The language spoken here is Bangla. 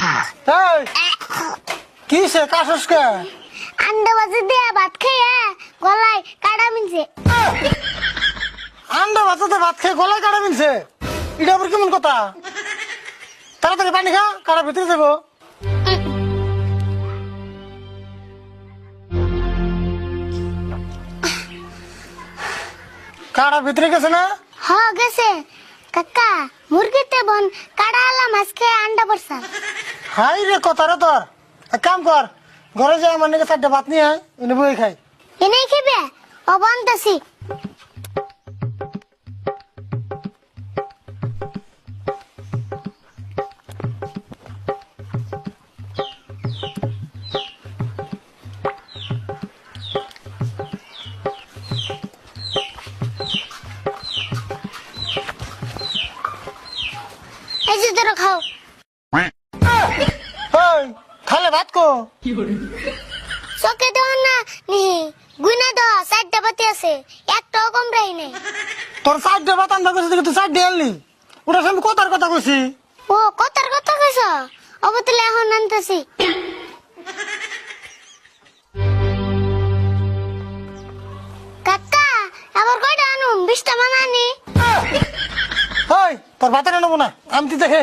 এই কি সে কাশস কে? আন্ডা বাজে দিয়া ভাত খাইয়া গলায় কাটা মিনছে। আন্ডা ভাতে ভাত খেয়ে গলায় কাটা মিলছে, এটা আবার কেমন কথা? তাড়াতাড়ি পানি খা, কাটা ভিতরে যাবো। কাটা ভিতরে গেছে না? হ গেছে কাকা, মুরগিতে বন কাটা আলা মাছ খেয়ে আন্ডা পড়ছা। হাই রে কথা রে তোর। এক কাম কর, ঘরে যাই আমার নাকি 4টা ভাত নিয়ে আয়, এনে বই খাই। এনেই খেবে অবন্তছি। এই যে ধরো খাও। ওই খালে ভাত কো? চোখে দেওয়া না নি গুনা দেওয়া 4টা বাতি আছে, একটাও কম রাই নেই। তোর 4টা ভাত আনবা কইছিস দেখে তুই 4টা আনলি, ওটা আমি কথার কথা কইছি। ও কথার কথা কইছ, অবতলে এখন আনতেছি। কাকা আবার কয়টা আনুম? 20টা মানানি। ওই তোর ভাতের নেবো না, আমি তুই দেখে